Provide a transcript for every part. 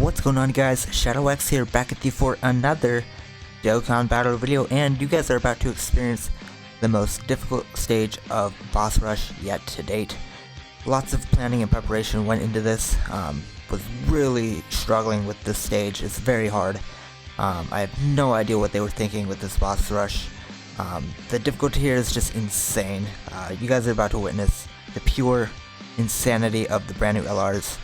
What's going on, guys? ShadowX here, back at you for another Dokkan battle video, and you guys are about to experience the most difficult stage of boss rush yet to date. Lots of planning and preparation went into this. Was really struggling with this stage. It's very hard. I have no idea what they were thinking with this boss rush. The difficulty here is just insane. You guys are about to witness the pure insanity of the brand new LRs.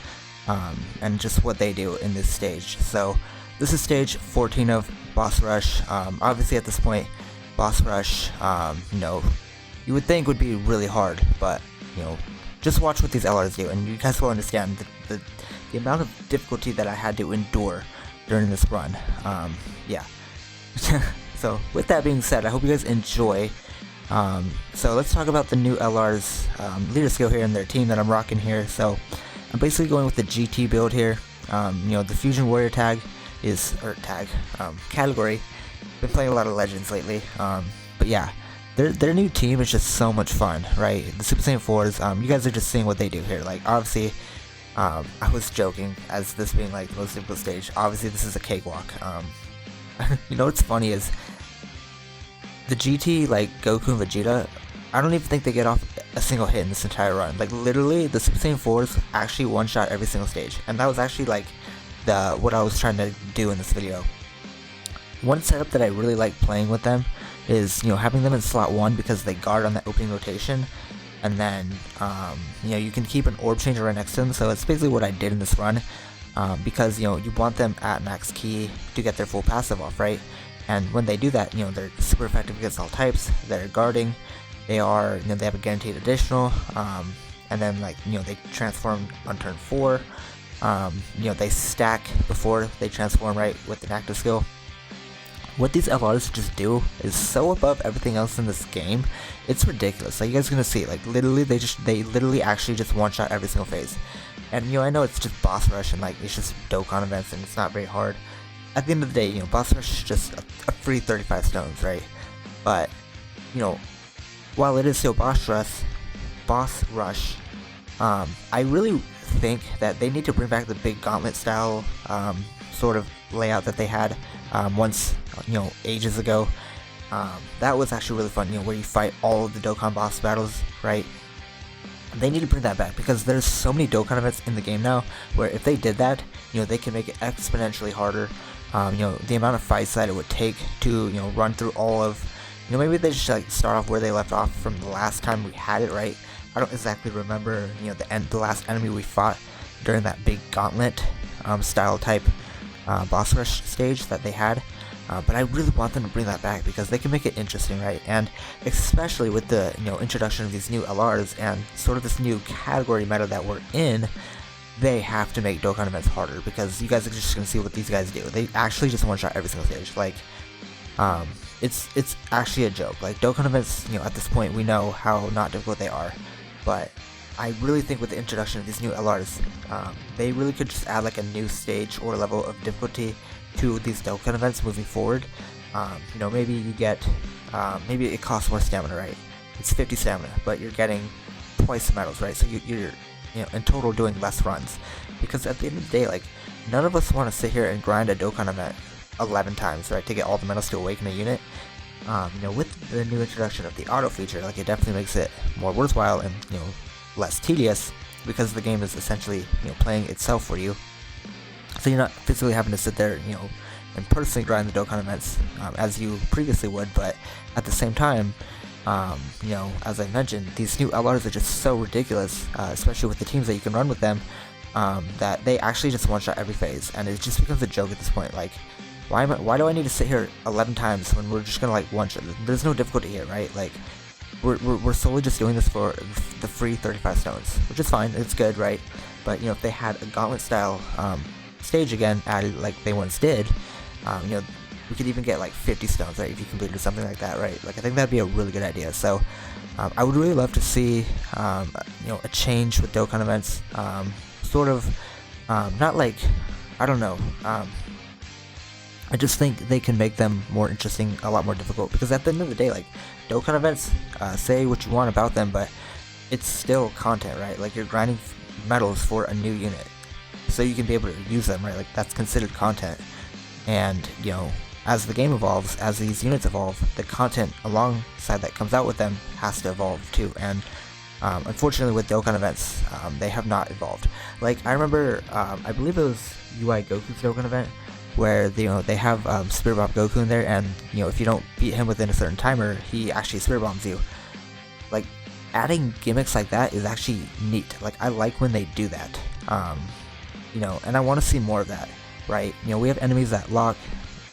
And just what they do in this stage. So this is stage 14 of boss rush. Obviously at this point, boss rush, you would think would be really hard, but just watch what these LRs do, and you guys will understand the amount of difficulty that I had to endure during this run. Yeah. So with that being said, I hope you guys enjoy. So let's talk about the new LRs, leader skill here and their team that I'm rocking here. So I'm basically going with the GT build here. The Fusion Warrior category. Been playing a lot of Legends lately. But yeah, their new team is just so much fun, right? The Super Saiyan 4s, you guys are just seeing what they do here. Like, obviously, I was joking as this being like the most difficult stage. Obviously, this is a cakewalk. What's funny is the GT, like Goku and Vegeta, I don't even think they get off a single hit in this entire run. Like, literally, the Super Saiyan 4s actually one-shot every single stage. And that was actually, like, what I was trying to do in this video. One setup that I really like playing with them is, having them in slot 1 because they guard on that opening rotation. And then, you can keep an orb changer right next to them. So it's basically what I did in this run. Because, you want them at max key to get their full passive off, right? And when they do that, they're super effective against all types. They're guarding. They are, they have a guaranteed additional, and then they transform on turn 4. They stack before they transform, right, with an active skill. What these LRs just do is so above everything else in this game. It's ridiculous. Like, you guys are gonna see, like, literally, they literally actually just one-shot every single phase. And I know it's just boss rush and like it's just Dokkan events and it's not very hard. At the end of the day, boss rush is just a free 35 stones, right? But while it is still boss rush, I really think that they need to bring back the big gauntlet style sort of layout that they had once, ages ago. That was actually really fun, where you fight all of the Dokkan boss battles, right? They need to bring that back because there's so many Dokkan events in the game now where if they did that, they can make it exponentially harder. The amount of fights that it would take to, run through all of, maybe they just like start off where they left off from the last time we had it, right? I don't exactly remember, the last enemy we fought during that big gauntlet style type boss rush stage that they had. But I really want them to bring that back because they can make it interesting, right? And especially with the introduction of these new LRs and sort of this new category meta that we're in, they have to make Dokkan events harder because you guys are just gonna see what these guys do. They actually just one-shot every single stage. Like, it's actually a joke. Like, Dokkan events, at this point we know how not difficult they are, but I really think with the introduction of these new LRs, they really could just add like a new stage or level of difficulty to these Dokkan events moving forward. Maybe you get, maybe it costs more stamina, right? It's 50 stamina, but you're getting twice the medals, right? So you're in total doing less runs. Because at the end of the day, like, none of us want to sit here and grind a Dokkan event 11 times, right, to get all the medals to awaken a unit. With the new introduction of the auto feature, like, it definitely makes it more worthwhile and, less tedious because the game is essentially, playing itself for you. So you're not physically having to sit there, and personally grind the Dokkan events as you previously would, but at the same time, as I mentioned, these new LRs are just so ridiculous, especially with the teams that you can run with them, that they actually just one-shot every phase, and it just becomes a joke at this point. Like, why do I need to sit here 11 times when we're just gonna like one-shot? There's no difficulty here, right? Like, we're solely just doing this for the free 35 stones, which is fine, it's good, right? But if they had a gauntlet style stage again added like they once did, we could even get like 50 stones, right, if you completed something like that, right? Like, I think that'd be a really good idea. So I would really love to see a change with Dokkan events, sort of not like, I don't know, I just think they can make them more interesting, a lot more difficult, because at the end of the day, like, Dokkan events, say what you want about them, but it's still content, right? Like, you're grinding medals for a new unit. so you can be able to use them, right? Like that's considered content. And as the game evolves, as these units evolve, the content alongside that comes out with them has to evolve too. And unfortunately with Dokkan events, they have not evolved. Like I remember, I believe it was UI Goku's Dokkan event, where they have Spirit Bomb Goku in there, and if you don't beat him within a certain timer, he actually Spirit Bombs you. Like adding gimmicks like that is actually neat. Like I like when they do that. And I want to see more of that, right? We have enemies that lock,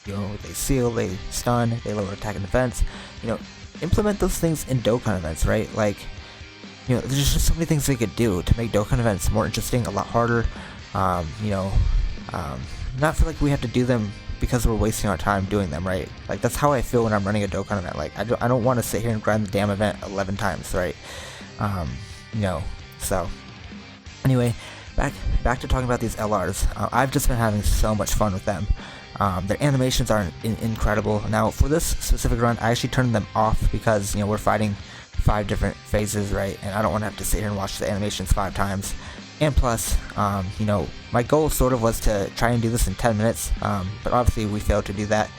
they seal, they stun, they lower attack and defense. Implement those things in Dokkan events, right? Like there's just so many things they could do to make Dokkan events more interesting, a lot harder. Not feel like we have to do them because we're wasting our time doing them, right? Like that's how I feel when I'm running a Dokkan event. Like I don't want to sit here and grind the damn event 11 times, right? So anyway, back to talking about these LRs. I've just been having so much fun with them. Their animations are incredible. Now for this specific run, I actually turned them off because we're fighting 5 different phases, right? And I don't want to have to sit here and watch the animations 5 times. And plus, my goal sort of was to try and do this in 10 minutes, but obviously we failed to do that.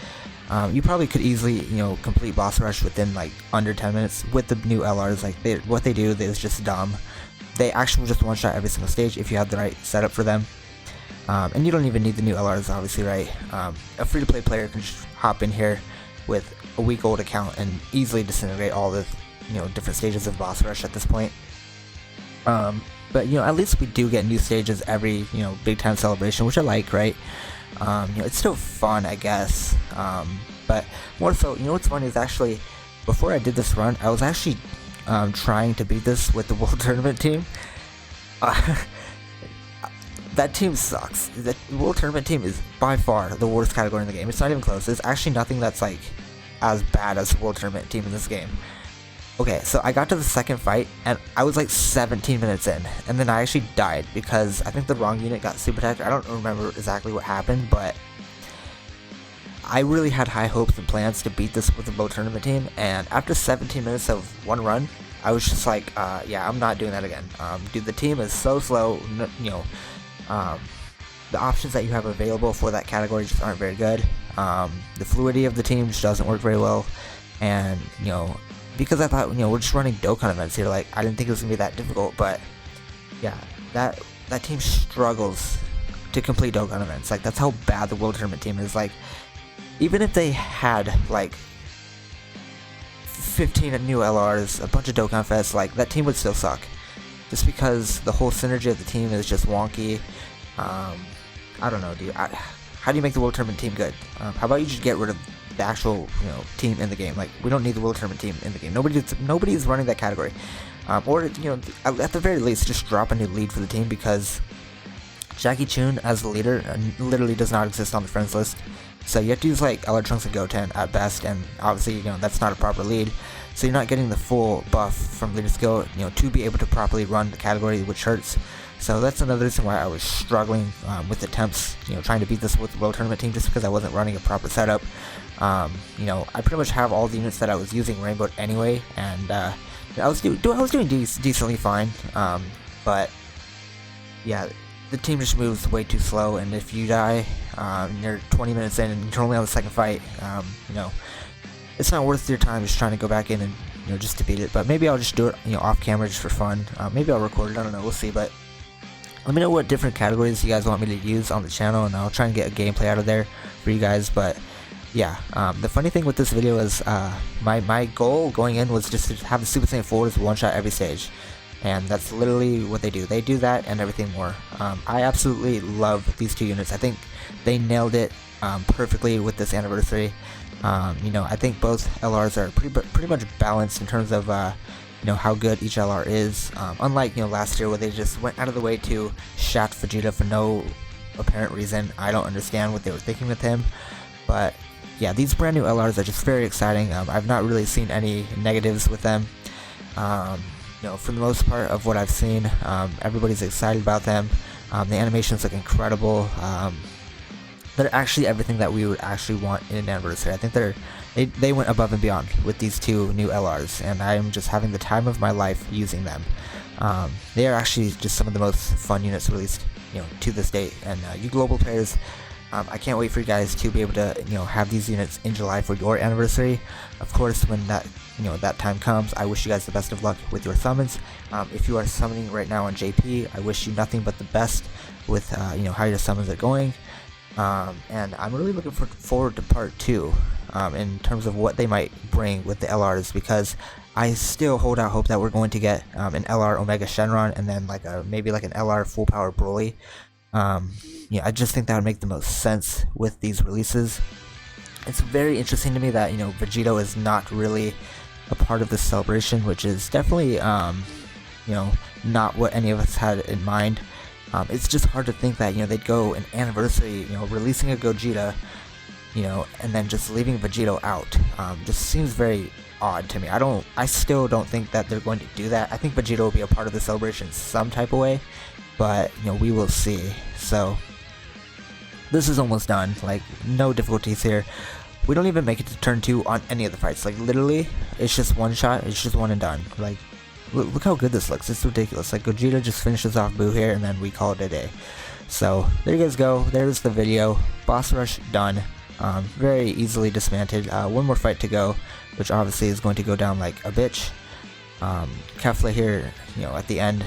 You probably could easily, complete boss rush within like under 10 minutes with the new LRs. Like what they do is just dumb. They actually just one-shot every single stage if you have the right setup for them. And you don't even need the new LRs, obviously, right? A free-to-play player can just hop in here with a week-old account and easily disintegrate all the, different stages of boss rush at this point. But at least we do get new stages every big time celebration, which I like, right? It's still fun, I guess. But more so, what's funny is actually before I did this run, I was actually trying to beat this with the World Tournament team. That team sucks. The World Tournament team is by far the worst category in the game. It's not even close. There's actually nothing that's like as bad as the World Tournament team in this game. Okay, so I got to the second fight, and I was like 17 minutes in, and then I actually died because I think the wrong unit got super attacked. I don't remember exactly what happened, but I really had high hopes and plans to beat this with the World Tournament team, and after 17 minutes of one run, I was just like, yeah, I'm not doing that again. Dude, the team is so slow, the options that you have available for that category just aren't very good. The fluidity of the team just doesn't work very well, and, because I thought, we're just running Dokkan events here, like, I didn't think it was going to be that difficult, but, yeah, that team struggles to complete Dokkan events. Like, that's how bad the World Tournament team is. Like, even if they had, like, 15 new LRs, a bunch of Dokkan Fests, like, that team would still suck. Just because the whole synergy of the team is just wonky. I don't know, dude. How do you make the World Tournament team good? How about you just get rid of the actual team in the game? Like, we don't need the World Tournament team in the game. Nobody is running that category. Or at the very least, just drop a new lead for the team, because Jackie Chun as the leader literally does not exist on the friends list. So you have to use like LR Trunks and Goten at best, and obviously that's not a proper lead. So you're not getting the full buff from leader skill, to be able to properly run the category, which hurts. So that's another reason why I was struggling with attempts, trying to beat this with the World Tournament team, just because I wasn't running a proper setup. I pretty much have all the units that I was using Rainbow anyway, and I was doing decently fine. But yeah, the team just moves way too slow, and if you die, and you're 20 minutes in and you're only on the second fight, it's not worth your time just trying to go back in and just to beat it. But maybe I'll just do it off camera just for fun. Maybe I'll record it, I don't know, we'll see. But let me know what different categories you guys want me to use on the channel, and I'll try and get a gameplay out of there for you guys. But yeah, the funny thing with this video is my goal going in was just to have the Super Saiyan 4s one-shot every stage, and that's literally what they do. They do that and everything more. I absolutely love these two units. I think they nailed it perfectly with this anniversary. I think both LRs are pretty much balanced in terms of how good each LR is. Unlike last year, where they just went out of the way to shaft Vegeta for no apparent reason. I don't understand what they were thinking with him. But yeah, these brand new LRs are just very exciting. I've not really seen any negatives with them. For the most part of what I've seen, everybody's excited about them. The animations look incredible. They're actually everything that we would actually want in an anniversary. I think they're they went above and beyond with these 2 new LRs, and I am just having the time of my life using them. They are actually just some of the most fun units released, to this date. And you global players, I can't wait for you guys to be able to, have these units in July for your anniversary. Of course, when that, that time comes, I wish you guys the best of luck with your summons. If you are summoning right now on JP, I wish you nothing but the best with, how your summons are going. And I'm really looking forward to part 2, in terms of what they might bring with the LRs, because I still hold out hope that we're going to get an LR Omega Shenron, and then maybe like an LR full power Broly. I just think that would make the most sense with these releases. It's very interesting to me that Vegito is not really a part of this celebration, which is definitely not what any of us had in mind. It's just hard to think that they'd go an anniversary, releasing a Gogeta, and then just leaving Vegito out. Just seems very odd to me. I still don't think that they're going to do that. I think Vegito will be a part of the celebration some type of way, but we will see. So this is almost done. Like, no difficulties here. We don't even make it to turn 2 on any of the fights. Like, literally, it's just one shot. It's just one and done. Like, look how good this looks. It's ridiculous. Like, Gogeta just finishes off Boo here, and then we call it a day. So there you guys go. There's the video. Boss rush done. Very easily dismantled. One more fight to go, which obviously is going to go down like a bitch. Kefla here, at the end,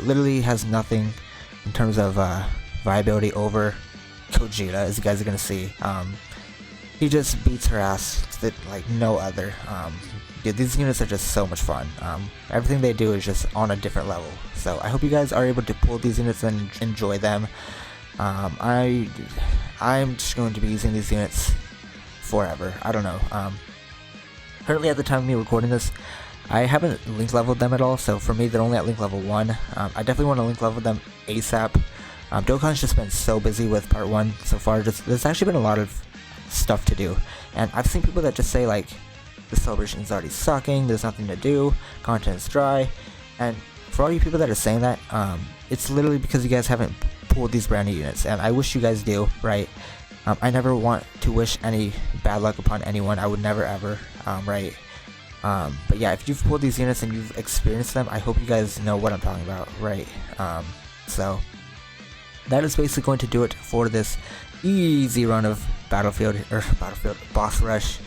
literally has nothing in terms of viability over Gogeta, as you guys are gonna see. He just beats her ass like no other. Dude, these units are just so much fun. Everything they do is just on a different level. So I hope you guys are able to pull these units and enjoy them. I'm just going to be using these units forever. I don't know. Currently, at the time of me recording this, I haven't link leveled them at all, so for me they're only at link level 1. I definitely want to link level them ASAP. Dokkan's just been so busy with part 1 so far. There's actually been a lot of stuff to do, and I've seen people that just say like, the celebration is already sucking, there's nothing to do, content's dry, and for all you people that are saying that, it's literally because you guys haven't pulled these brand new units, and I wish you guys do, right? I never want to wish any bad luck upon anyone. I would never ever, right? But yeah, if you've pulled these units and you've experienced them, I hope you guys know what I'm talking about, right? So that is basically going to do it for this easy run of Battlefield Boss Rush.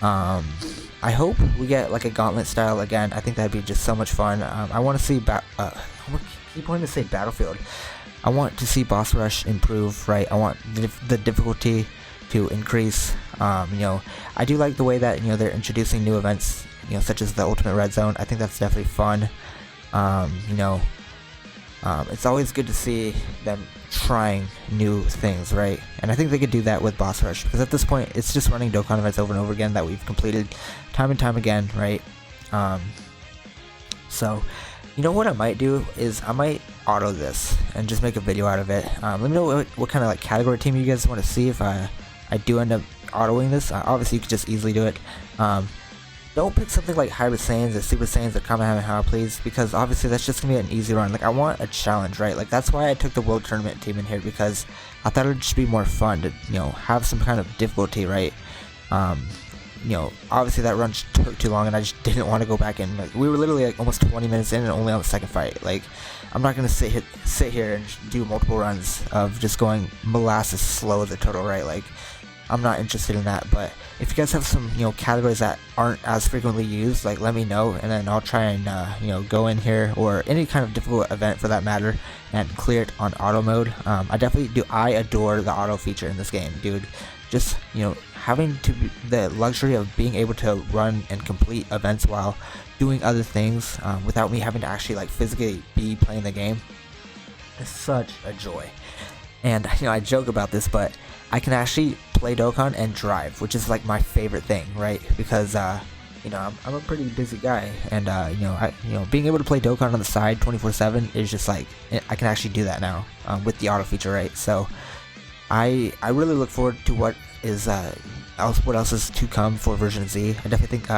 I hope we get like a gauntlet style again. I think that'd be just so much fun. I want to see I keep wanting to say Battlefield. I want to see Boss Rush improve, right? I want the difficulty to increase. I do like the way that they're introducing new events, such as the Ultimate Red Zone. I think that's definitely fun. It's always good to see them trying new things, right? And I think they could do that with Boss Rush, because at this point it's just running Dokkan events over and over again that we've completed time and time again, right? So what I might do is I might auto this and just make a video out of it. Let me know what kind of like category team you guys want to see if I do end up autoing this. Obviously you could just easily do it. Don't pick something like Hybrid Saiyans or Super Saiyans or Kamehameha, please, because obviously that's just gonna be an easy run. Like, I want a challenge, right? Like, that's why I took the World Tournament team in here, because I thought it would just be more fun to, have some kind of difficulty, right? Obviously that run took too long and I just didn't want to go back in. Like, we were literally like almost 20 minutes in and only on the second fight. Like, I'm not gonna sit here and do multiple runs of just going molasses slow as a turtle, right? Like, I'm not interested in that. But if you guys have some categories that aren't as frequently used, like, let me know, and then I'll try and go in here, or any kind of difficult event for that matter, and clear it on auto mode. I adore the auto feature in this game, dude. Just having the luxury of being able to run and complete events while doing other things, without me having to actually like physically be playing the game, is such a joy. And I joke about this, but I can actually play Dokkan and drive, which is like my favorite thing, right? Because I'm a pretty busy guy, and being able to play Dokkan on the side 24/7 is just like, I can actually do that now with the auto feature, right? So I really look forward to what else is to come for version Z. I definitely think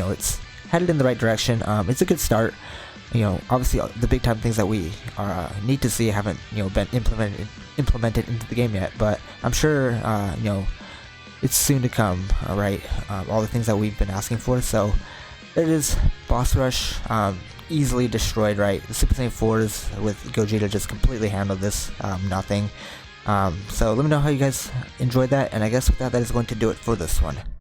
it's headed in the right direction. It's a good start. Obviously the big time things that we need to see haven't been implemented into the game yet, but I'm sure it's soon to come. Alright, all the things that we've been asking for. So there it is, boss rush, easily destroyed, right? The Super Saiyan 4s with Gogeta just completely handled this, nothing. So let me know how you guys enjoyed that, and I guess with that, that is going to do it for this one.